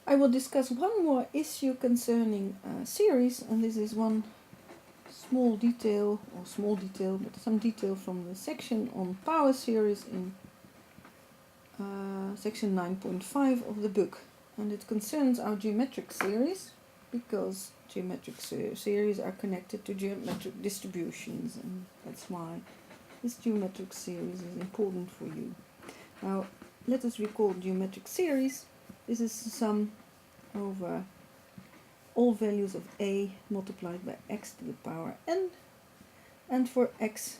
I will discuss one more issue concerning series, and this is one small detail, but some detail from the section on power series in section 9.5 of the book. And it concerns our geometric series, because geometric series are connected to geometric distributions, and that's why this geometric series is important for you. Now, let us recall geometric series. This is the sum over all values of a multiplied by x to the power n, and for x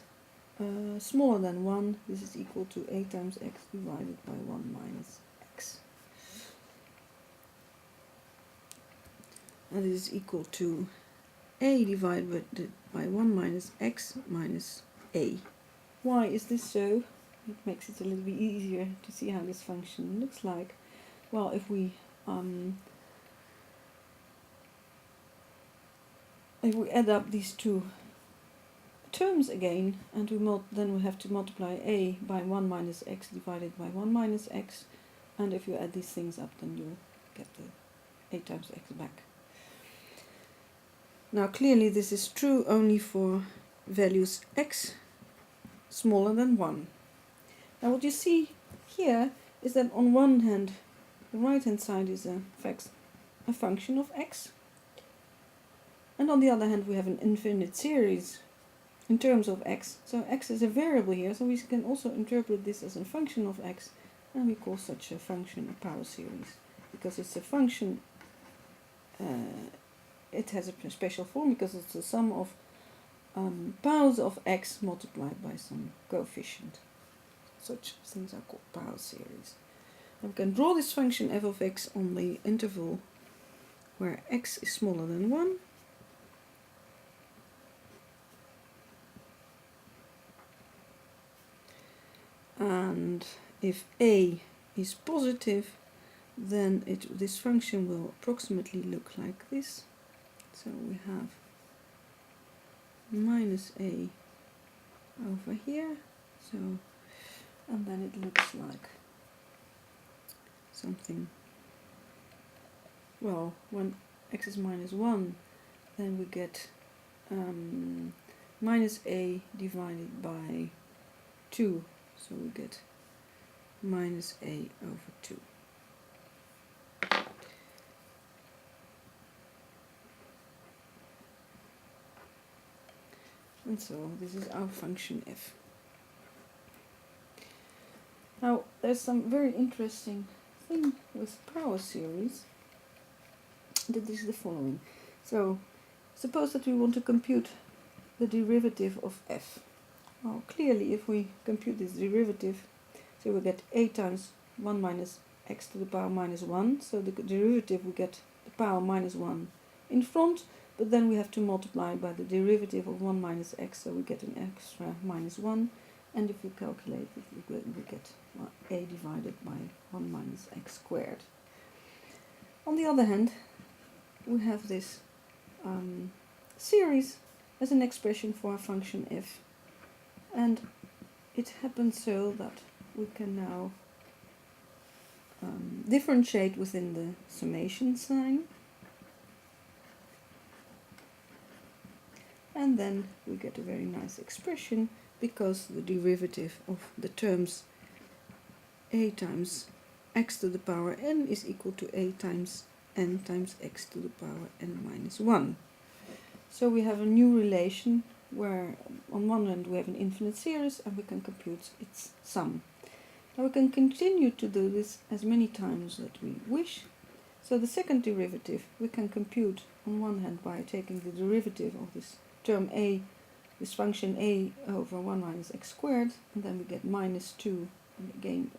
smaller than 1, this is equal to a times x divided by 1 minus x. And it is equal to a divided by 1 minus x minus a. Why is this so? It makes it a little bit easier to see how this function looks like. Well, if we add up these two terms again, and then we have to multiply a by 1 minus x divided by 1 minus x, and if you add these things up, then you'll get the a times x back. Now clearly this is true only for values x smaller than 1. Now what you see here is that on one hand, the right hand side is a function of x, and on the other hand we have an infinite series in terms of x. So x is a variable here, so we can also interpret this as a function of x, and we call such a function a power series, because it's a function. It has a special form because it's the sum of powers of x multiplied by some coefficient. Such things are called power series. And we can draw this function f of x on the interval where x is smaller than 1. And if a is positive, then this function will approximately look like this. So we have minus a over here, and then it looks like something, well, when x is minus 1, then we get minus a divided by 2, so we get minus a over 2. And so this is our function f. Now there's some very interesting thing with power series, that is the following. So suppose that we want to compute the derivative of f. Well, clearly if we compute this derivative, so we get a times 1 minus x to the power minus 1, so the derivative we get the power minus 1 in front, but then we have to multiply by the derivative of 1 minus x, so we get an extra minus 1, and if we calculate it, we get a divided by 1 minus x squared. On the other hand, we have this series as an expression for a function f, and it happens so that we can now differentiate within the summation sign, and then we get a very nice expression, because the derivative of the terms a times x to the power n is equal to a times n times x to the power n minus 1. So we have a new relation where on one hand we have an infinite series and we can compute its sum. Now we can continue to do this as many times that we wish. So the second derivative we can compute on one hand by taking the derivative of this term a, this function a over 1 minus x squared, and then we get minus 2, and again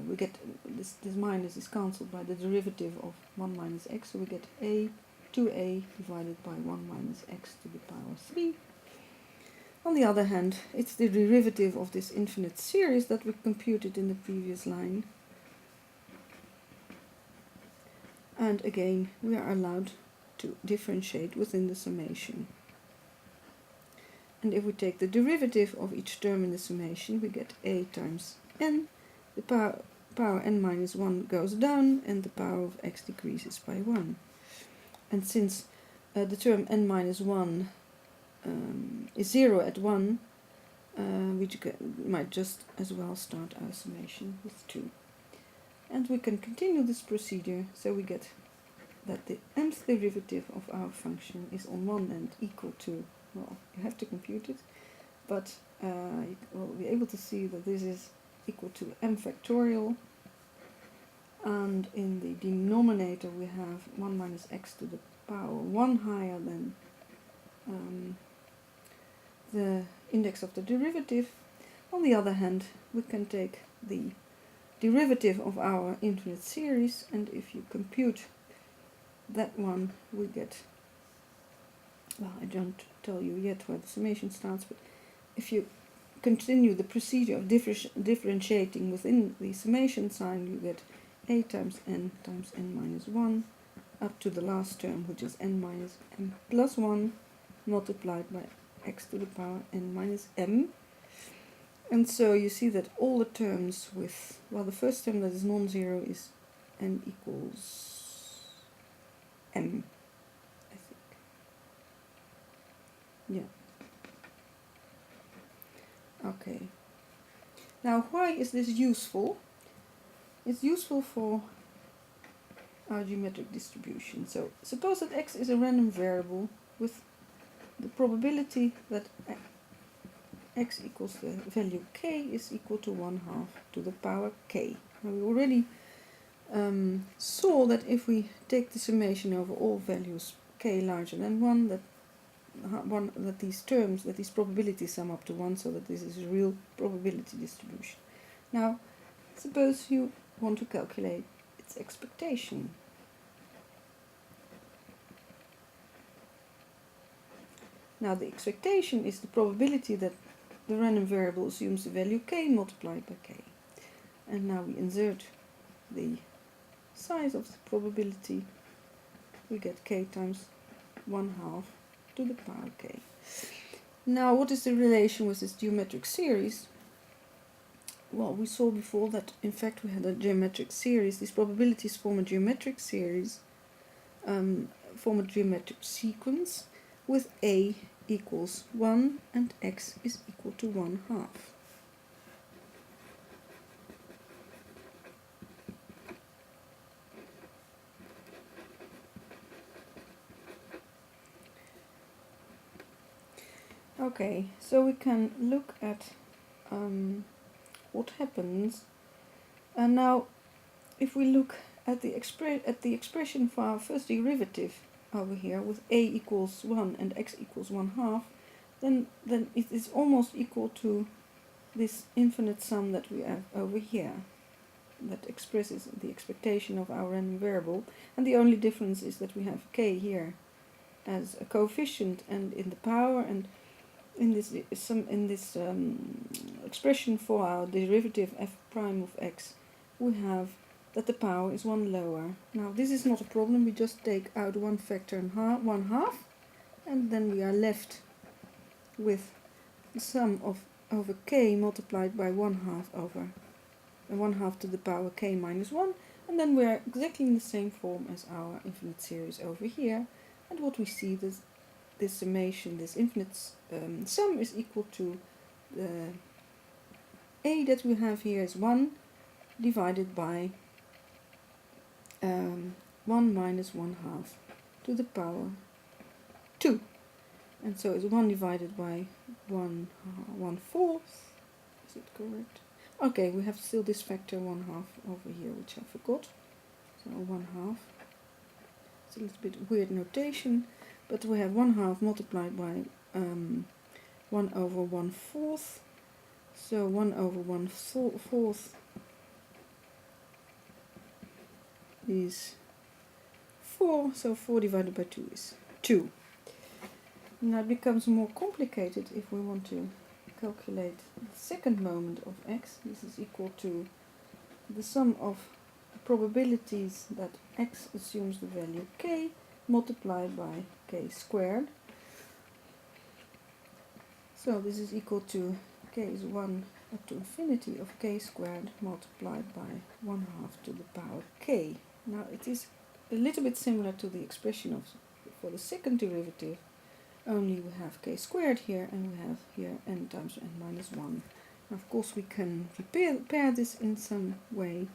we get this minus is cancelled by the derivative of 1 minus x, so we get a 2a divided by 1 minus x to the power 3. On the other hand, it's the derivative of this infinite series that we computed in the previous line, and again we are allowed to differentiate within the summation. And if we take the derivative of each term in the summation, we get a times n, the power n minus 1 goes down and the power of x decreases by 1. And since the term n minus 1 is 0 at 1, we might just as well start our summation with 2. And we can continue this procedure, so we get that the nth derivative of our function is on one end equal to, well, you have to compute it, but you will be able to see that this is equal to m factorial, and in the denominator we have 1 minus x to the power 1 higher than the index of the derivative. On the other hand, we can take the derivative of our infinite series, and if you compute that one, we get, well, I don't tell you yet where the summation starts, but if you continue the procedure of differentiating within the summation sign, you get a times n minus 1 up to the last term, which is n minus m plus 1 multiplied by x to the power n minus m. And so you see that all the terms with, well, the first term that is non-zero is n equals m, I think. Yeah. Okay. Now, why is this useful? It's useful for our geometric distribution. So suppose that x is a random variable with the probability that x equals the value k is equal to 1/2 to the power k. Now we already saw that if we take the summation over all values k larger than 1, that these probabilities sum up to 1, so that this is a real probability distribution. Now, suppose you want to calculate its expectation. Now, the expectation is the probability that the random variable assumes the value k multiplied by k. And now we insert the size of the probability. We get k times 1/2 to the power k. Now, what is the relation with this geometric series? Well, we saw before that in fact we had a geometric series. These probabilities form a geometric series, form a geometric sequence with a equals 1 and x is equal to 1/2. Okay, so we can look at what happens. And now, if we look at the expression for our first derivative over here with a equals 1 and x equals 1/2, then it is almost equal to this infinite sum that we have over here, that expresses the expectation of our random variable. And the only difference is that we have k here as a coefficient and in the power, and in this expression for our derivative f prime of x, we have that the power is 1 lower. Now, this is not a problem. We just take out one factor and 1/2, and then we are left with the sum of over k multiplied by 1/2 over 1/2 to the power k minus 1, and then we are exactly in the same form as our infinite series over here. And what we see is this summation, this infinite sum is equal to the a that we have here is 1 divided by 1 minus 1/2 to the power 2. And so it's 1 divided by 1/4. Is it correct? Okay, we have still this factor 1/2 over here, which I forgot. So 1/2. It's a little bit weird notation, but we have 1/2 multiplied by 1 over 1/4. So 1 over 1/4 is 4, so 4 divided by 2 is 2. Now it becomes more complicated if we want to calculate the second moment of x. This is equal to the sum of the probabilities that x assumes the value k multiplied by k squared. So this is equal to k is 1 up to infinity of k squared multiplied by 1/2 to the power k. Now it is a little bit similar to the expression for the second derivative, only we have k squared here and we have here n times n minus 1. Now of course we can repair this in some way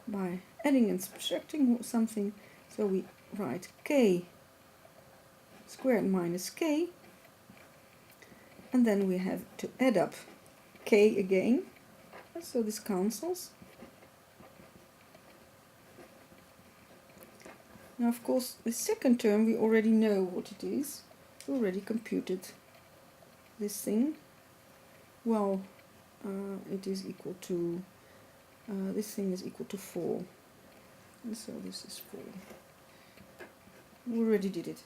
by adding and subtracting something. So we write k squared minus k, and then we have to add up k again, so this cancels. Now of course the second term we already know what it is. We already computed this thing. Well, it is equal to, this thing is equal to 4. And so this is 4. We already did it.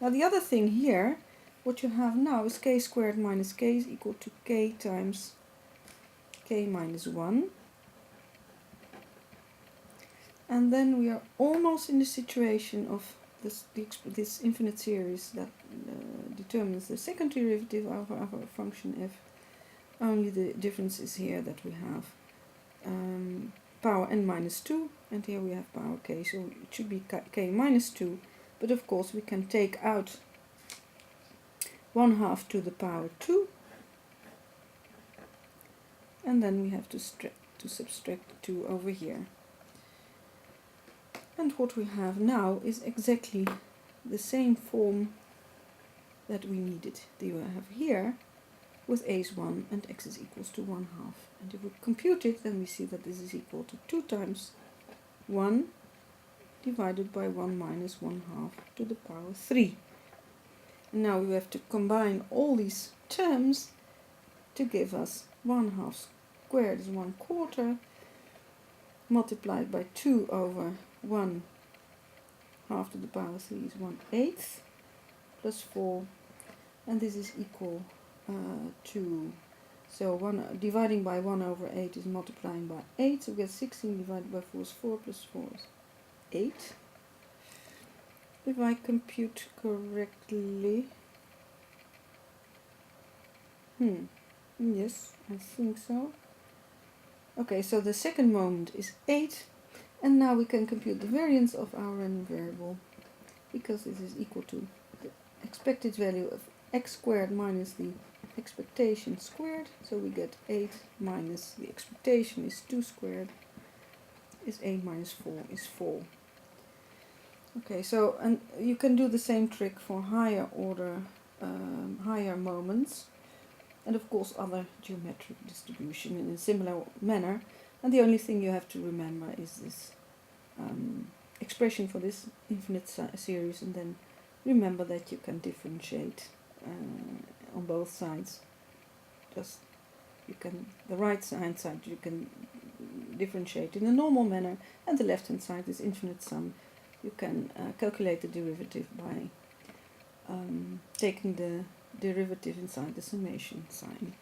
Now the other thing here, what you have now is k squared minus k is equal to k times k minus 1. And then we are almost in the situation of this infinite series that determines the second derivative of our function f. Only the difference is here that we have power n minus 2, and here we have power k, so it should be k minus 2. But of course we can take out 1/2 to the power 2, and then we have to subtract 2 over here. And what we have now is exactly the same form that we needed. You have here with a is 1 and x is equals to 1/2. And if we compute it, then we see that this is equal to 2 times 1 divided by 1 minus 1/2 to the power 3. And now we have to combine all these terms to give us 1/2 squared is 1/4 multiplied by 2 over 1/2 to the power 3 is 1/8 plus 4, and this is equal to, so dividing by 1 over 8 is multiplying by 8, so we get 16 divided by 4 is 4 plus 4 is 8. If I compute correctly, yes, I think so. Okay, so the second moment is 8, and now we can compute the variance of our random variable, because this is equal to the expected value of x squared minus the expectation squared, so we get 8 minus the expectation is 2 squared is 8 minus 4 is 4. Okay, so and you can do the same trick for higher order, higher moments, and of course other geometric distribution in a similar manner. And the only thing you have to remember is this expression for this infinite series, and then remember that you can differentiate on both sides. Just the right hand side you can differentiate in a normal manner, and the left hand side is infinite sum. You can calculate the derivative by taking the derivative inside the summation sign.